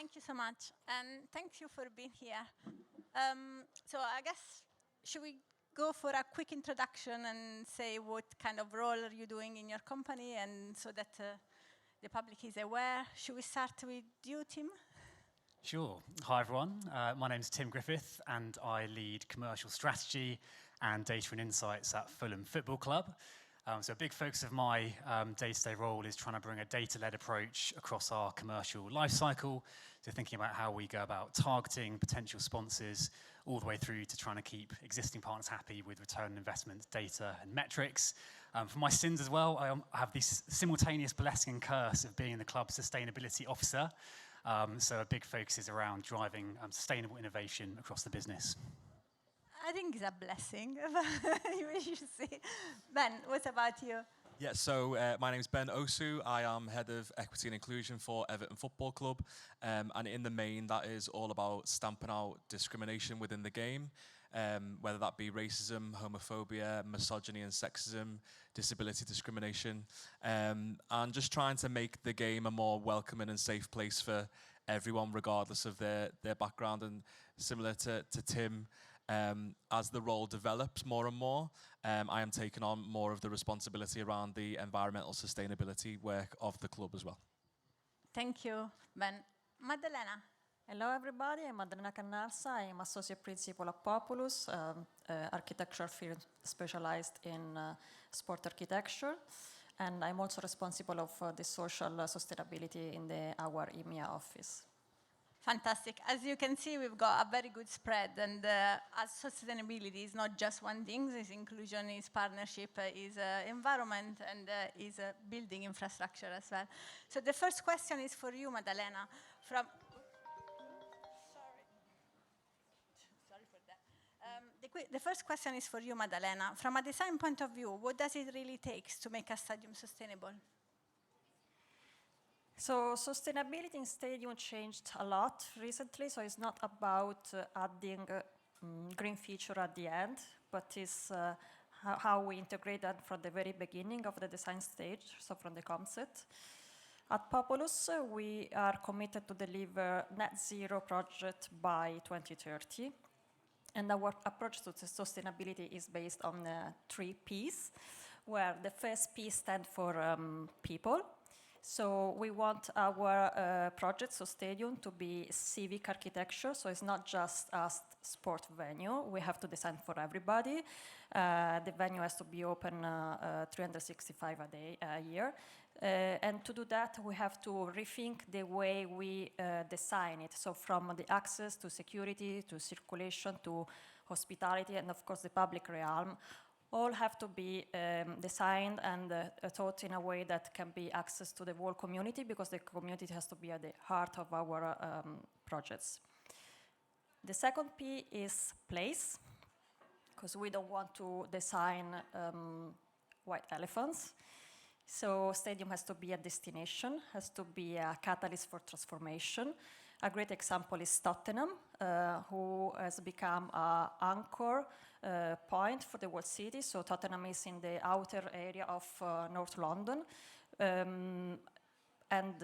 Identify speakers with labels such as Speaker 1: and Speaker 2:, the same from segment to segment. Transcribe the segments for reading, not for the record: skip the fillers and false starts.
Speaker 1: Thank you so much, and thank you for being here. So I guess, should we go for a quick introduction and say what kind of role are you doing in your company, and so that the public is aware? Should we start with you, Tim?
Speaker 2: Sure. Hi, everyone. My name is Tim Griffith, and I lead commercial strategy and data and insights at Fulham Football Club. So a big focus of my day-to-day role is trying to bring a data-led approach across our commercial life cycle, so thinking about how we go about targeting potential sponsors all the way through to trying to keep existing partners happy with return on investment data and metrics. For my sins as well, I have this simultaneous blessing and curse of being the club's sustainability officer. So a big focus is around driving sustainable innovation across the business.
Speaker 1: I think it's a blessing. You should see. Ben, what about you?
Speaker 3: Yeah, so my name is Ben Osu. I am Head of Equity and Inclusion for Everton Football Club. And in the main, that is all about stamping out discrimination within the game, whether that be racism, homophobia, misogyny and sexism, disability discrimination, and just trying to make the game a more welcoming and safe place for everyone, regardless of their background. And similar to Tim, as the role develops more and more, I am taking on more of the responsibility around the environmental sustainability work of the club as well.
Speaker 1: Thank you, Ben. Maddalena.
Speaker 4: Hello, everybody. I'm Maddalena Cannarsa. I'm Associate Principal at Populous, architecture firm specialized in sport architecture. And I'm also responsible of the social sustainability in our EMEA office.
Speaker 1: Fantastic. As you can see, we've got a very good spread, and as sustainability is not just one thing, is inclusion, is partnership, is environment, and is building infrastructure as well. So the first question is for you, Maddalena. Sorry for that. The first question is for you, Maddalena. From a design point of view, what does it really take to make a stadium sustainable?
Speaker 4: So sustainability in stadium changed a lot recently, so it's not about adding green feature at the end, but it's how we integrate that from the very beginning of the design stage, so from the concept. At Populous, we are committed to deliver net zero project by 2030. And our approach to sustainability is based on 3 Ps, where the first P stands for people. So we want our project, so stadium, to be civic architecture. So it's not just a sport venue. We have to design for everybody. The venue has to be open 365 a year. And to do that, we have to rethink the way we design it. So from the access to security, to circulation, to hospitality, and of course the public realm, all have to be designed and taught in a way that can be access to the whole community, because the community has to be at the heart of our projects. The second P is place, because we don't want to design white elephants. So stadium has to be a destination, has to be a catalyst for transformation. A great example is Tottenham, who has become an anchor point for the whole city. So Tottenham is in the outer area of North London. And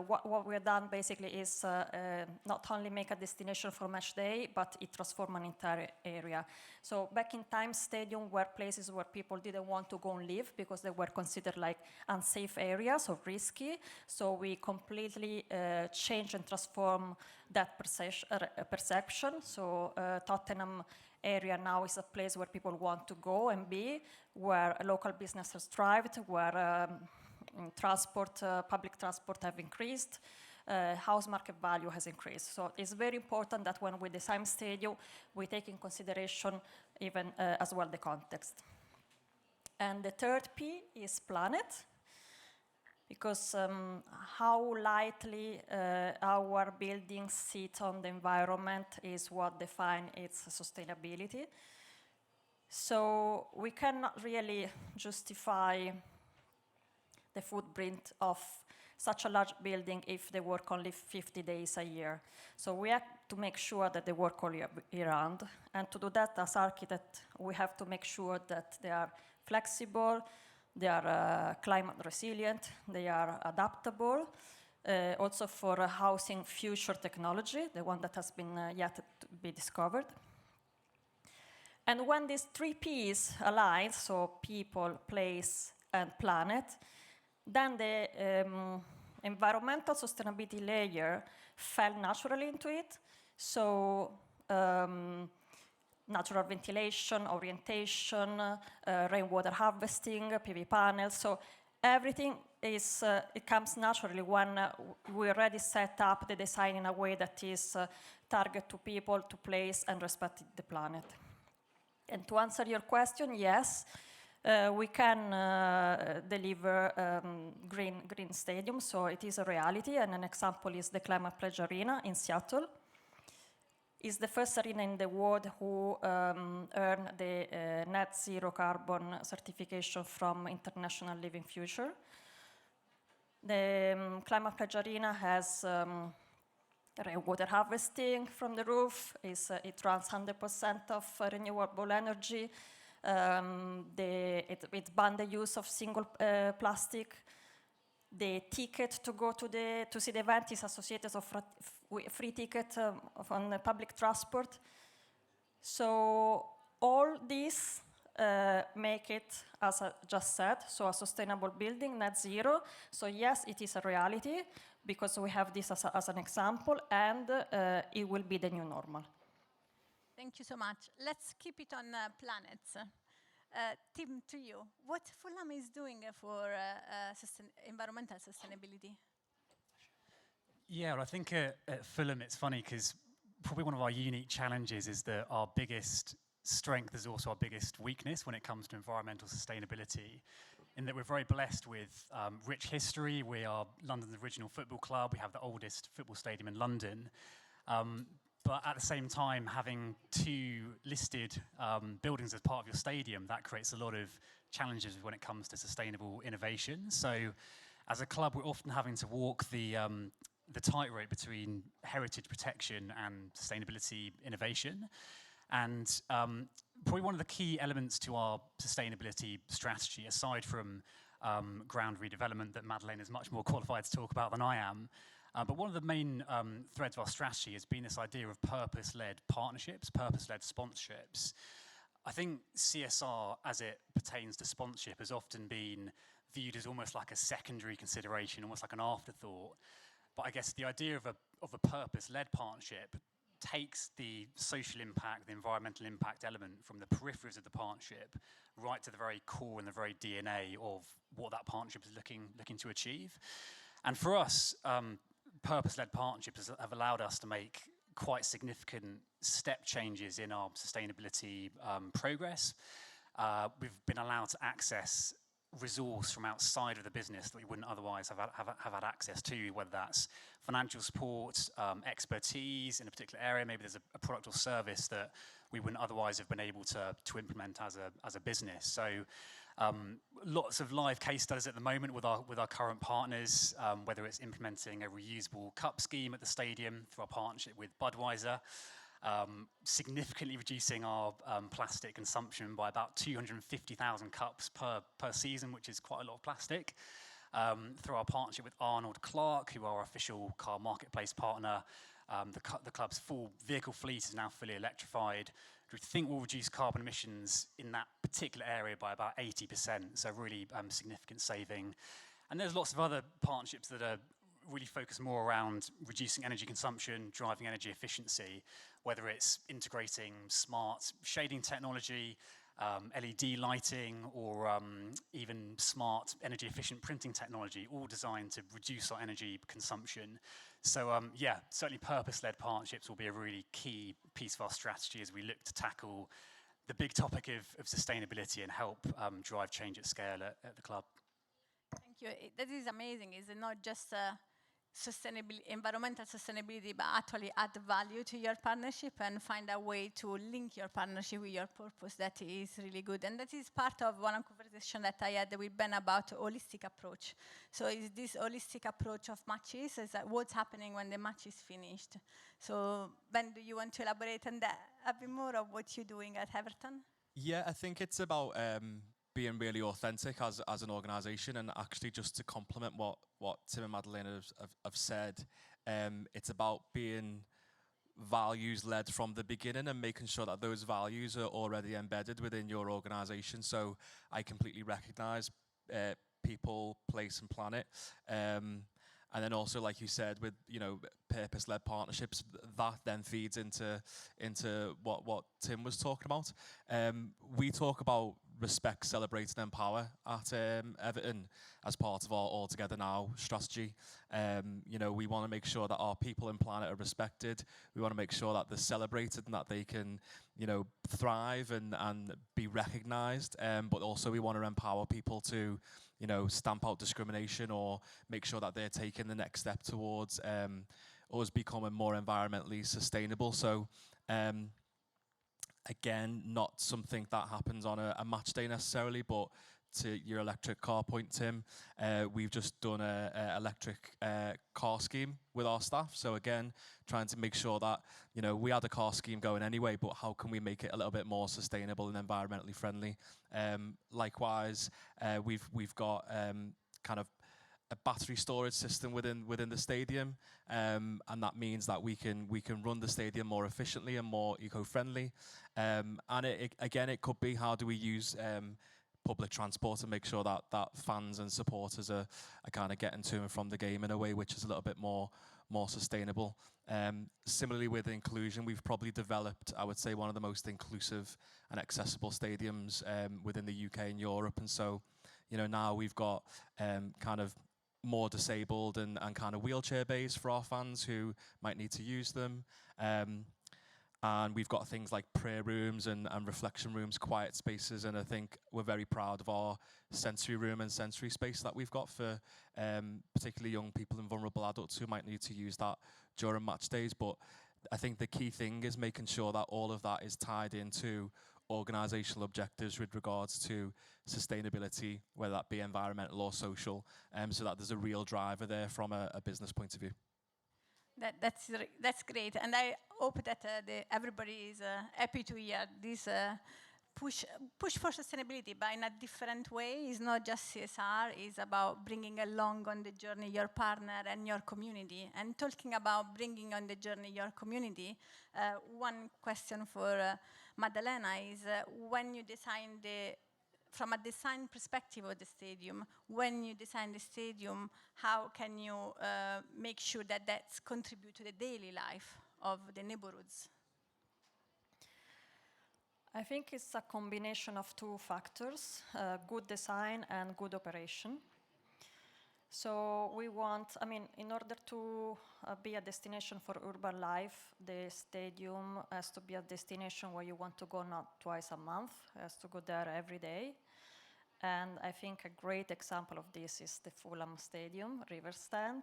Speaker 4: what we have done basically is not only make a destination for match day, but it transforms an entire area. So back in time, stadiums were places where people didn't want to go and live because they were considered like unsafe areas or risky. So we completely changed and transformed that perception. So Tottenham area now is a place where people want to go and be, where local businesses thrived, where public transport have increased, house market value has increased. So it's very important that when we design stadium, we take in consideration even as well the context. And the third P is planet, because how lightly our buildings sit on the environment is what defines its sustainability. So we cannot really justify the footprint of such a large building if they work only 50 days a year. So we have to make sure that they work all year round. And to do that, as architects, we have to make sure that they are flexible, they are climate resilient, they are adaptable, also for housing future technology, the one that has been yet to be discovered. And when these 3 Ps align, so people, place, and planet, then the environmental sustainability layer fell naturally into it. So natural ventilation, orientation, rainwater harvesting, PV panels. So everything is, it comes naturally when we already set up the design in a way that is target to people, to place, and respect the planet. And to answer your question, yes, we can deliver green stadiums, so it is a reality, and an example is the Climate Pledge Arena in Seattle. It's the first arena in the world who earned the net zero carbon certification from International Living Future. The Climate Pledge Arena has rainwater harvesting from the roof. It runs 100% of renewable energy. It banned the use of single plastic. The ticket to go to see the event is associated with free ticket on the public transport. So all these make it, as I just said, so a sustainable building, net zero. So yes, it is a reality because we have this as an example, and it will be the new normal.
Speaker 1: Thank you so much. Let's keep it on planets. Tim, to you, what Fulham is doing for environmental sustainability?
Speaker 2: Yeah, well, I think at Fulham it's funny because probably one of our unique challenges is that our biggest strength is also our biggest weakness when it comes to environmental sustainability, in that we're very blessed with rich history. We are London's original football club. We have the oldest football stadium in London. But at the same time, having 2 listed buildings as part of your stadium, that creates a lot of challenges when it comes to sustainable innovation. So as a club, we're often having to walk the tightrope between heritage protection and sustainability innovation. And probably one of the key elements to our sustainability strategy, aside from ground redevelopment that Maddalena is much more qualified to talk about than I am, but one of the main threads of our strategy has been this idea of purpose-led partnerships, purpose-led sponsorships. I think CSR, as it pertains to sponsorship, has often been viewed as almost like a secondary consideration, almost like an afterthought. But I guess the idea of a purpose-led partnership takes the social impact, the environmental impact element from the peripheries of the partnership right to the very core and the very DNA of what that partnership is looking to achieve. And for us, purpose-led partnerships have allowed us to make quite significant step changes in our sustainability progress. We've been allowed to access resource from outside of the business that we wouldn't otherwise have had access to, whether that's financial support, expertise in a particular area. Maybe there's a product or service that we wouldn't otherwise have been able to implement as a business. So lots of live case studies at the moment with our current partners, whether it's implementing a reusable cup scheme at the stadium through our partnership with Budweiser, significantly reducing our plastic consumption by about 250,000 cups per season, which is quite a lot of plastic. Through our partnership with Arnold Clark, who are our official car marketplace partner, the club's full vehicle fleet is now fully electrified. We think we'll reduce carbon emissions in that particular area by about 80%, so really significant saving. And there's lots of other partnerships that are really focused more around reducing energy consumption, driving energy efficiency, whether it's integrating smart shading technology, LED lighting, or even smart energy efficient printing technology, all designed to reduce our energy consumption. So yeah, certainly purpose-led partnerships will be a really key piece of our strategy as we look to tackle the big topic of sustainability and help drive change at scale at the club.
Speaker 1: Thank you. That is amazing. It's not just environmental sustainability, but actually add value to your partnership and find a way to link your partnership with your purpose. That is really good. And that is part of one conversation that I had with Ben about holistic approach. So is this holistic approach of matches, is that what's happening when the match is finished? So Ben, do you want to elaborate on that a bit more of what you're doing at Everton?
Speaker 3: Yeah, I think it's about being really authentic as an organisation, and actually just to complement what what Tim and Maddalena have said. It's about being values-led from the beginning and making sure that those values are already embedded within your organisation. So I completely recognise people, place and planet. And then also, like you said, with purpose-led partnerships, that then feeds into what Tim was talking about. We talk about respect, celebrate and empower at Everton as part of our All Together Now strategy. We want to make sure that our people and planet are respected. We want to make sure that they're celebrated and that they can thrive and be recognised. But also we want to empower people to stamp out discrimination or make sure that they're taking the next step towards us becoming more environmentally sustainable. So again, not something that happens on a match day necessarily, but to your electric car point, Tim, we've just done a electric car scheme with our staff. So again, trying to make sure that we had a car scheme going anyway, but how can we make it a little bit more sustainable and environmentally friendly? Likewise, we've got kind of a battery storage system within the stadium, and that means that we can run the stadium more efficiently and more eco-friendly. And it could be how do we use public transport to make sure that fans and supporters are kind of getting to and from the game in a way which is a little bit more sustainable. Similarly with inclusion, we've probably developed, I would say, one of the most inclusive and accessible stadiums within the UK and Europe. And so, now we've got kind of more disabled and kind of wheelchair bays for our fans who might need to use them. And we've got things like prayer rooms and reflection rooms, quiet spaces, and I think we're very proud of our sensory room and sensory space that we've got for particularly young people and vulnerable adults who might need to use that during match days. But I think the key thing is making sure that all of that is tied into organisational objectives with regards to sustainability, whether that be environmental or social, so that there's a real driver there from a business point of view.
Speaker 1: That's great, and I hope that everybody is happy to hear this push for sustainability, but in a different way. It's not just CSR; it's about bringing along on the journey your partner and your community. And talking about bringing on the journey your community, one question for Maddalena is: when you design from a design perspective of the stadium, when you design the stadium, how can you make sure that that's contribute to the daily life of the neighborhoods?
Speaker 4: I think it's a combination of two factors, good design and good operation. So we want, in order to be a destination for urban life, the stadium has to be a destination where you want to go not twice a month, has to go there every day. And I think a great example of this is the Fulham Stadium, River Stand.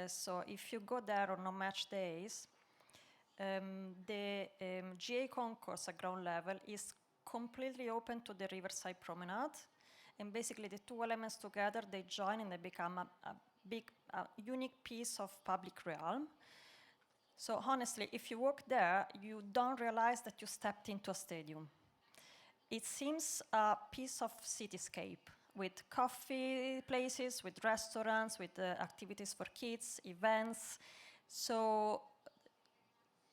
Speaker 4: So if you go there on no-match days, the GA concourse at ground level is completely open to the Riverside Promenade. And basically the two elements together, they join and they become a big, unique piece of public realm. So honestly, if you walk there, you don't realize that you stepped into a stadium. It seems a piece of cityscape with coffee places, with restaurants, with activities for kids, events. So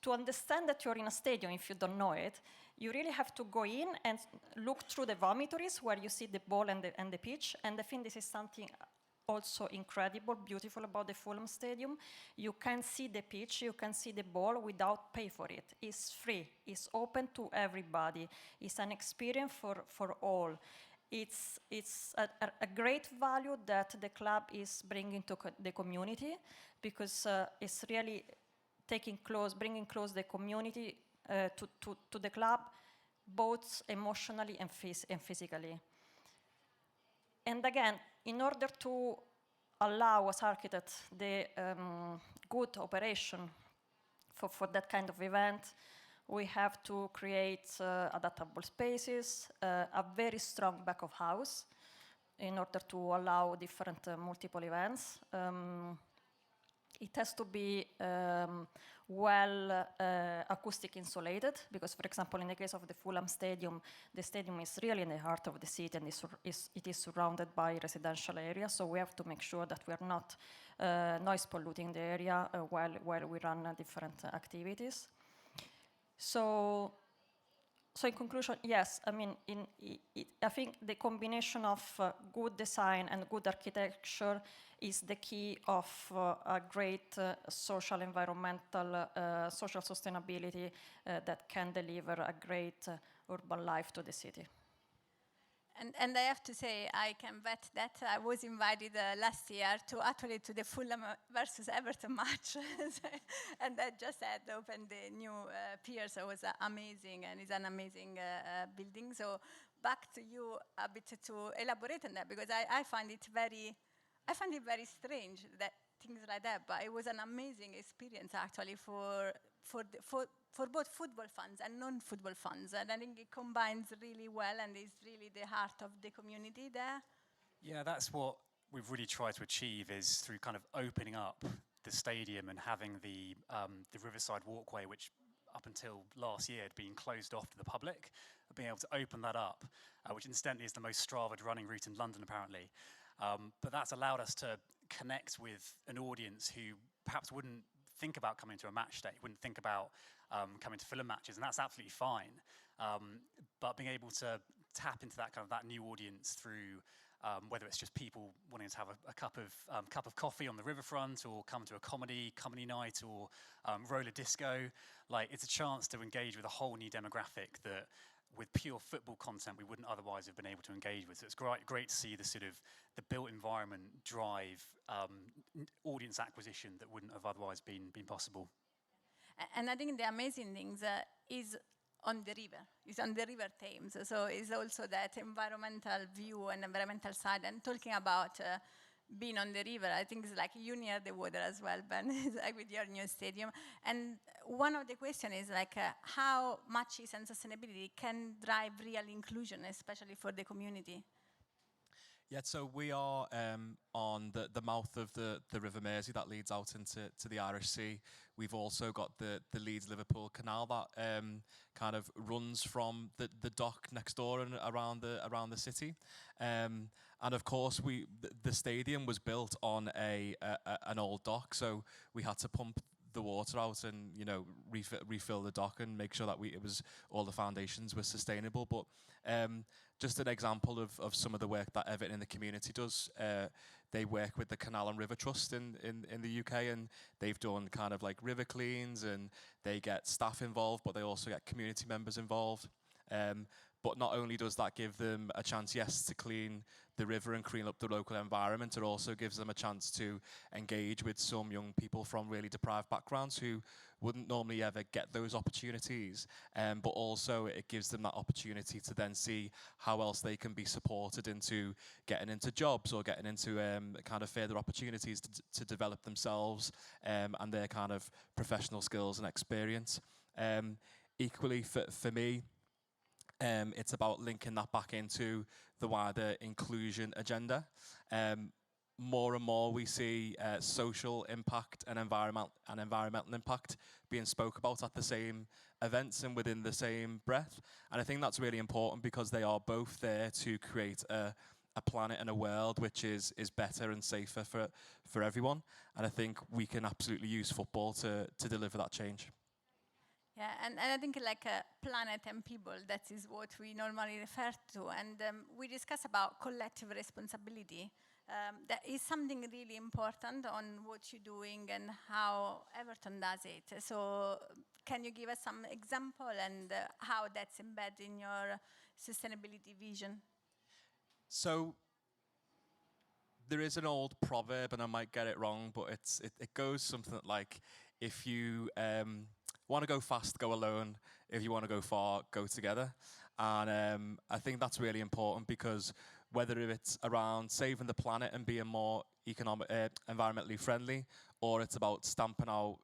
Speaker 4: to understand that you're in a stadium, if you don't know it, you really have to go in and look through the vomitories where you see the ball and the pitch. And I think this is something also incredible, beautiful about the Fulham Stadium. You can see the pitch, you can see the ball without pay for it. It's free, it's open to everybody. It's an experience for all. It's a great value that the club is bringing to the community, because it's really bringing close the community to the club, both emotionally and physically. And again, in order to allow as architects the good operation for that kind of event, we have to create adaptable spaces, a very strong back of house in order to allow different multiple events. it has to be well acoustic insulated, because, for example, in the case of the Fulham Stadium, the stadium is really in the heart of the city and it is surrounded by residential areas, so we have to make sure that we are not noise polluting the area while we run different activities. So in conclusion, yes, I mean, I think the combination of good design and good architecture is the key of a great social, environmental, social sustainability that can deliver a great urban life to the city.
Speaker 1: And I have to say, I can bet that I was invited last year to the Fulham versus Everton match, and I just had opened the new pier, so it was amazing, and it's an amazing building. So back to you a bit to elaborate on that, because I find it very strange that things like that, but it was an amazing experience actually for both football fans and non-football fans, and I think it combines really well and is really the heart of the community there.
Speaker 2: Yeah, that's what we've really tried to achieve, is through kind of opening up the stadium and having the Riverside Walkway, which up until last year had been closed off to the public, being able to open that up, which incidentally is the most Stravaed running route in London apparently. But that's allowed us to connect with an audience who perhaps wouldn't think about coming to a match day, wouldn't think about coming to Fulham matches, and that's absolutely fine. But being able to tap into that new audience through whether it's just people wanting to have a cup of coffee on the riverfront, or come to a comedy night, or roller disco, like it's a chance to engage with a whole new demographic that with pure football content we wouldn't otherwise have been able to engage with. So it's great to see the built environment drive audience acquisition that wouldn't have otherwise been possible.
Speaker 1: And I think the amazing thing is on the river. It's on the River Thames. So it's also that environmental view and environmental side. And talking about being on the river, I think it's like you near the water as well, Ben, like with your new stadium. And one of the questions is like how matches and sustainability can drive real inclusion, especially for the community.
Speaker 3: Yeah, so we are on the mouth of the River Mersey that leads out into the Irish Sea. We've also got the Leeds-Liverpool Canal that kind of runs from the dock next door and around the city. And of course, the stadium was built on an old dock, so we had to pump the water out and refill the dock and make sure that all the foundations were sustainable. But just an example of some of the work that Everton in the community does. They work with the Canal and River Trust in the UK, and they've done kind of like river cleans, and they get staff involved, but they also get community members involved. But not only does that give them a chance, yes, to clean the river and clean up the local environment, it also gives them a chance to engage with some young people from really deprived backgrounds who wouldn't normally ever get those opportunities. But also it gives them that opportunity to then see how else they can be supported into getting into jobs or getting into kind of further opportunities to develop themselves and their kind of professional skills and experience. Equally for me, it's about linking that back into the wider inclusion agenda. More and more we see social impact and environmental impact being spoke about at the same events and within the same breath. And I think that's really important because they are both there to create a planet and a world which is better and safer for everyone. And I think we can absolutely use football to deliver that change.
Speaker 1: Yeah, and I think like planet and people, that is what we normally refer to. And we discuss about collective responsibility. That is something really important on what you're doing and how Everton does it. So can you give us some example and how that's embedded in your sustainability vision?
Speaker 3: So there is an old proverb, and I might get it wrong, but it goes something like, if you want to go fast, go alone. If you want to go far, go together. And I think that's really important because whether it's around saving the planet and being more environmentally friendly, or it's about stamping out,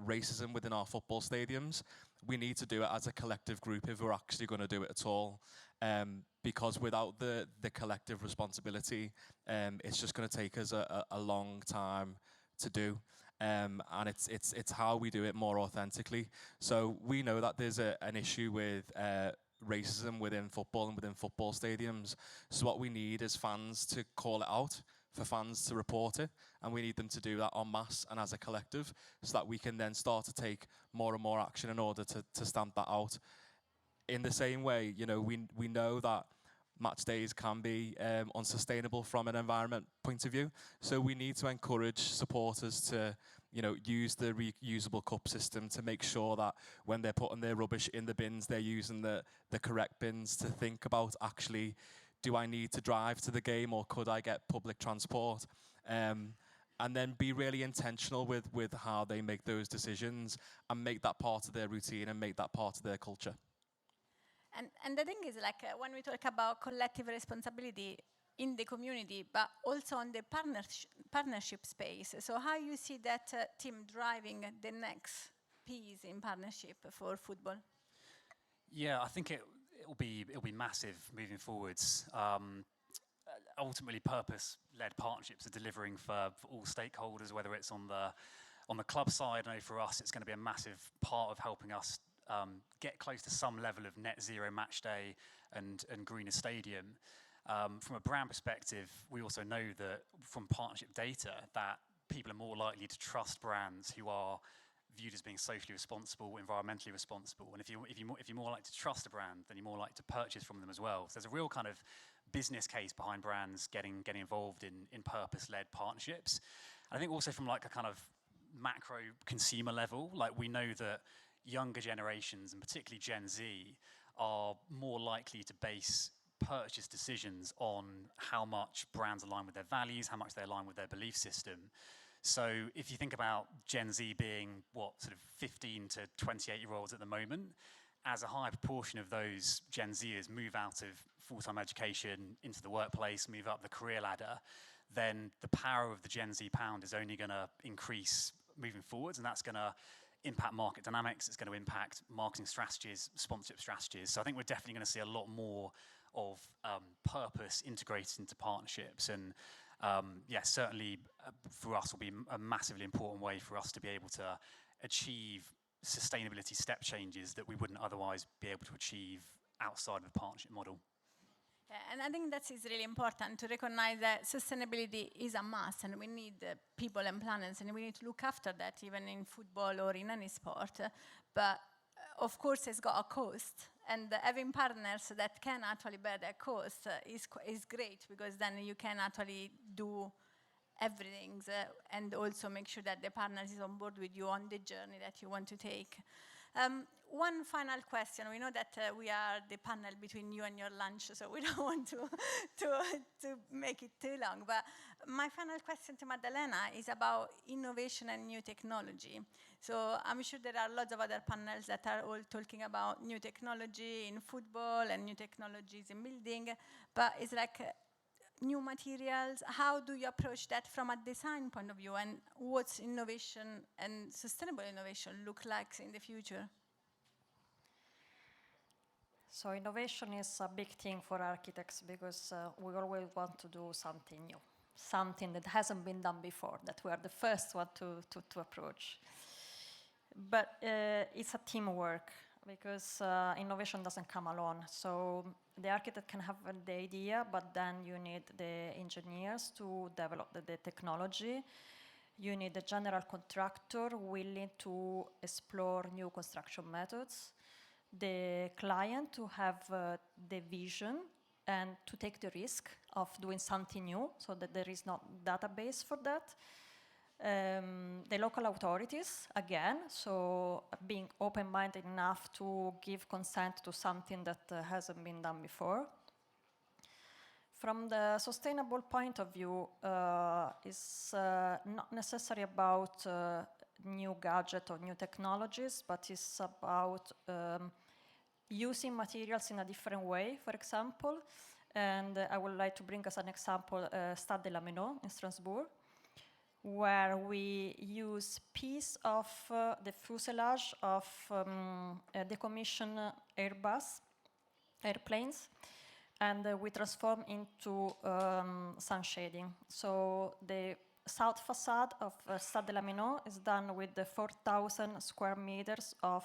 Speaker 3: racism within our football stadiums, we need to do it as a collective group if we're actually going to do it at all. Because without the collective responsibility, it's just going to take us a long time to do. and it's how we do it more authentically. So we know that there's an issue with racism within football and within football stadiums. So what we need is fans to call it out, for fans to report it, and we need them to do that en masse and as a collective, so that we can then start to take more and more action in order to stamp that out. In the same way, you know, we know that match days can be unsustainable from an environment point of view. So we need to encourage supporters to, you know, use the reusable cup system to make sure that when they're putting their rubbish in the bins, they're using the correct bins, to think about, actually, do I need to drive to the game or could I get public transport? And then be really intentional with how they make those decisions and make that part of their routine and make that part of their culture.
Speaker 1: And the thing is, like, when we talk about collective responsibility in the community, but also on the partnership space. So how you see that team driving the next piece in partnership for football?
Speaker 2: Yeah, I think it'll be massive moving forwards. Ultimately, purpose-led partnerships are delivering for all stakeholders, whether it's on the club side. I know for us, it's going to be a massive part of helping us get close to some level of net zero match day and greener stadium. From a brand perspective, we also know that from partnership data that people are more likely to trust brands who are viewed as being socially responsible, environmentally responsible. And if you're more likely to trust a brand, then you're more likely to purchase from them as well. So there's a real kind of business case behind brands getting involved in purpose-led partnerships. And I think also from like a kind of macro consumer level, like we know that younger generations, and particularly Gen Z, are more likely to base purchase decisions on how much brands align with their values, how much they align with their belief system. So if you think about Gen Z being, sort of 15 to 28-year-olds at the moment, as a high proportion of those Gen Zers move out of full-time education into the workplace, move up the career ladder, then the power of the Gen Z pound is only going to increase moving forwards, and that's going to impact market dynamics, it's going to impact marketing strategies, sponsorship strategies. So I think we're definitely going to see a lot more of purpose integrated into partnerships. And certainly for us will be a massively important way for us to be able to achieve sustainability step changes that we wouldn't otherwise be able to achieve outside of the partnership model.
Speaker 1: Yeah, and I think that is really important to recognize that sustainability is a must, and we need people and planets, and we need to look after that, even in football or in any sport. But of course, it's got a cost, and having partners that can actually bear that cost is great, because then you can actually do everything and also make sure that the partner is on board with you on the journey that you want to take. One final question. We know that we are the panel between you and your lunch, so we don't want to make it too long. But my final question to Maddalena is about innovation and new technology. So I'm sure there are lots of other panels that are all talking about new technology in football and new technologies in building, but it's like new materials. How do you approach that from a design point of view, and what's innovation and sustainable innovation look like in the future?
Speaker 4: So innovation is a big thing for architects, because we always want to do something new, something that hasn't been done before, that we are the first one to approach. But it's a teamwork, because innovation doesn't come alone. So the architect can have the idea, but then you need the engineers to develop the technology. You need the general contractor willing to explore new construction methods, the client to have the vision and to take the risk of doing something new, so that there is not database for that. The local authorities, again, so being open-minded enough to give consent to something that hasn't been done before. From the sustainable point of view, it's not necessarily about new gadget or new technologies, but it's about using materials in a different way, for example. And I would like to bring as an example Stade de la Méno in Strasbourg, where we use piece of the fuselage of decommissioned Airbus airplanes, and we transform into sun shading. So the south facade of Stade de la Méno is done with the 4,000 square meters of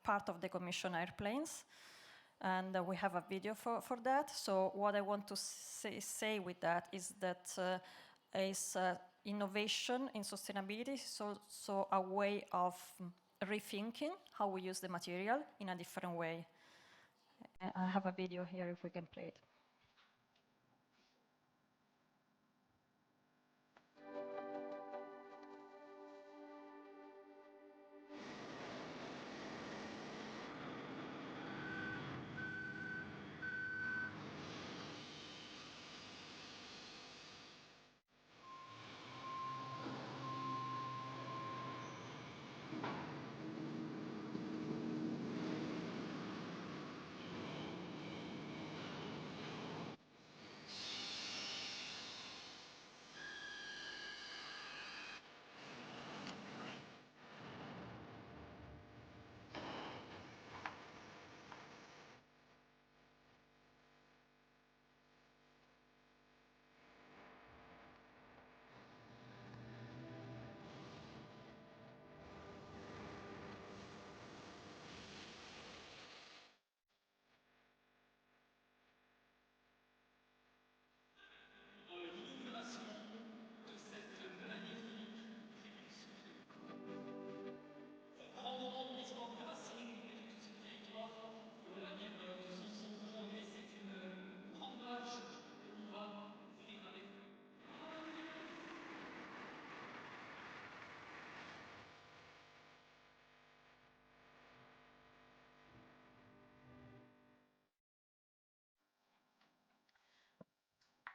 Speaker 4: part of decommissioned airplanes. And we have a video for that. So what I want to say with that is that innovation in sustainability is also a way of rethinking how we use the material in a different way. I have a video here if we can play it.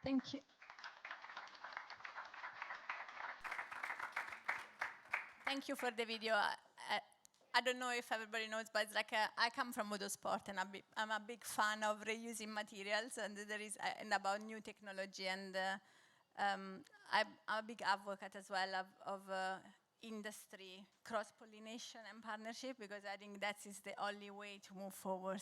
Speaker 1: Thank you. Thank you for the video. I don't know if everybody knows, but it's like I come from motorsport, and I'm a big fan of reusing materials, and and about new technology, and I'm a big advocate as well of industry cross-pollination and partnership, because I think that is the only way to move forward.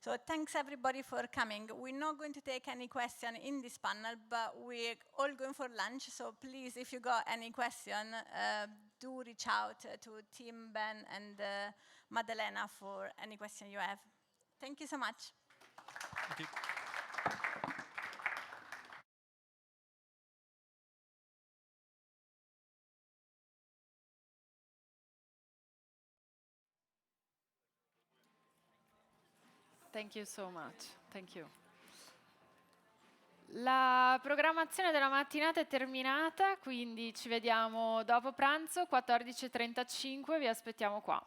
Speaker 1: So thanks everybody for coming. We're not going to take any question in this panel, but we're all going for lunch. So please, if you got any question, do reach out to Tim, Ben, and Maddalena for any question you have. Thank you so much.
Speaker 3: Thank you.
Speaker 5: Thank you so much. Thank you. La programmazione della mattinata è terminata, quindi ci vediamo dopo pranzo, 14:35, vi aspettiamo qua.